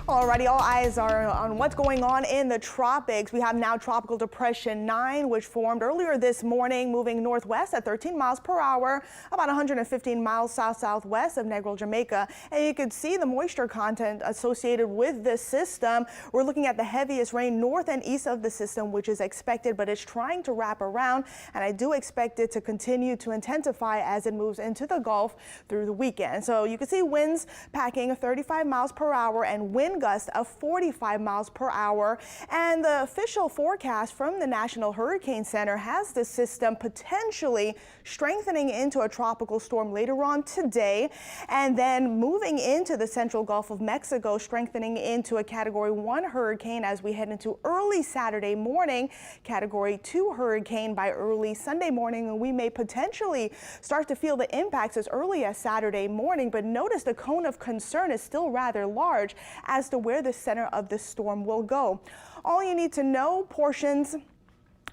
Alrighty, all eyes are on what's going on in the tropics. We have now Tropical Depression 9, which formed earlier this morning, moving northwest at 13 miles per hour, about 115 miles south-southwest of Negril, Jamaica. And you can see the moisture content associated with this system. We're looking at the heaviest rain north and east of the system, which is expected, but it's trying to wrap around. And I do expect it to continue to intensify as it moves into the Gulf through the weekend. So you can see winds packing 35 miles per hour and wind gusts of 45 miles per hour. And the official forecast from the National Hurricane Center has the system potentially strengthening into a tropical storm later on today, and then moving into the central Gulf of Mexico, strengthening into a Category 1 hurricane as we head into early Saturday morning, Category 2 hurricane by early Sunday morning, and we may potentially start to feel the impacts as early as Saturday morning. But notice the cone of concern is still rather large as to where the center of the storm will go. All you need to know, portions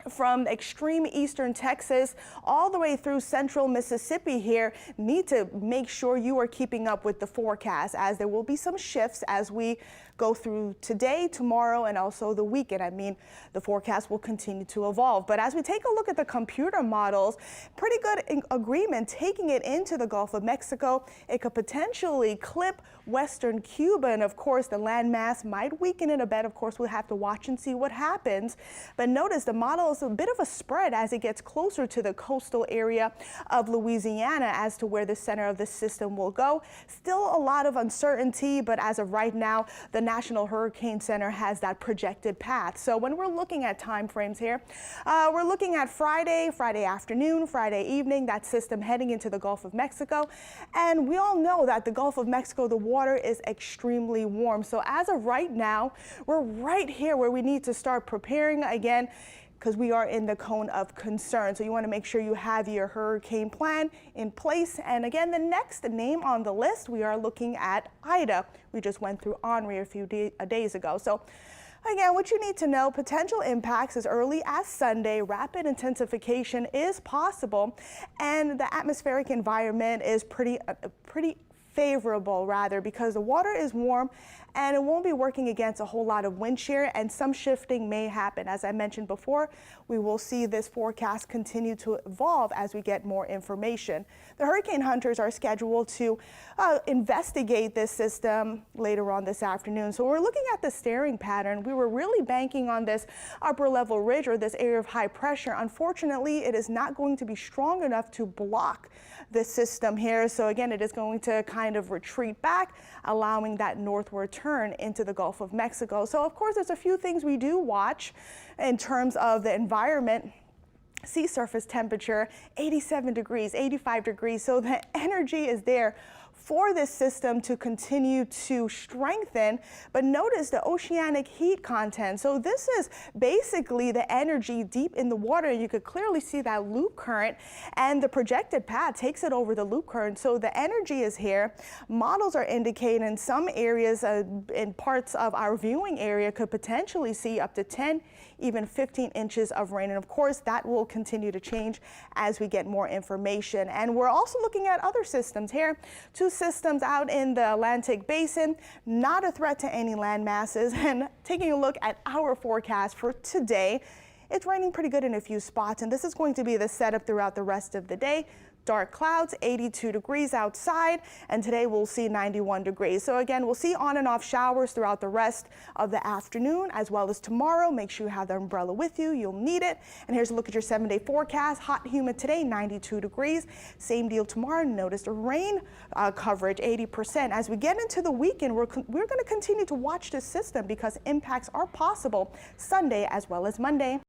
from extreme eastern Texas all the way through central Mississippi here need to make sure you are keeping up with the forecast, as there will be some shifts as we go through today, tomorrow, and also the weekend. I mean, the forecast will continue to evolve. But as we take a look at the computer models, pretty good agreement taking it into the Gulf of Mexico. It could potentially clip western Cuba, and of course the landmass might weaken it a bit. Of course, we'll have to watch and see what happens. But notice the model is a bit of a spread as it gets closer to the coastal area of Louisiana as to where the center of the system will go. Still a lot of uncertainty, but as of right now, the National Hurricane Center has that projected path. So when we're looking at time frames here, we're looking at Friday afternoon, Friday evening, that system heading into the Gulf of Mexico. And we all know that the Gulf of Mexico, the water is extremely warm. So as of right now, we're right here where we need to start preparing again, because we are in the cone of concern. So you want to make sure you have your hurricane plan in place. And again, the next name on the list, we are looking at Ida. We just went through Henri a few days ago. So again, what you need to know, potential impacts as early as Sunday. Rapid intensification is possible, and the atmospheric environment is pretty favorable, rather, because the water is warm and it won't be working against a whole lot of wind shear, and some shifting may happen. As I mentioned before, we will see this forecast continue to evolve as we get more information. The hurricane hunters are scheduled to investigate this system later on this afternoon. So we're looking at the steering pattern. We were really banking on this upper level ridge or this area of high pressure. Unfortunately, it is not going to be strong enough to block the system here. So again, it is going to kind of retreat back, allowing that northward turn into the Gulf of Mexico. So of course, there's a few things we do watch in terms of the environment. Sea surface temperature, 87 degrees, 85 degrees. So the energy is there for this system to continue to strengthen. But notice the oceanic heat content. So this is basically the energy deep in the water. You could clearly see that loop current, and the projected path takes it over the loop current. So the energy is here. Models are indicating some areas in parts of our viewing area could potentially see up to 10, even 15 inches of rain. And of course, that will continue to change as we get more information. And we're also looking at other systems here. Two systems out in the Atlantic Basin, not a threat to any land masses. And taking a look at our forecast for today, it's raining pretty good in a few spots, and this is going to be the setup throughout the rest of the day. Dark clouds, 82 degrees outside, and today we'll see 91 degrees. So again, we'll see on and off showers throughout the rest of the afternoon as well as tomorrow. Make sure you have the umbrella with you. You'll need it. And here's a look at your 7-day forecast. Hot, humid today, 92 degrees. Same deal tomorrow. Notice the rain coverage, 80%. As we get into the weekend, we're going to continue to watch this system because impacts are possible Sunday as well as Monday.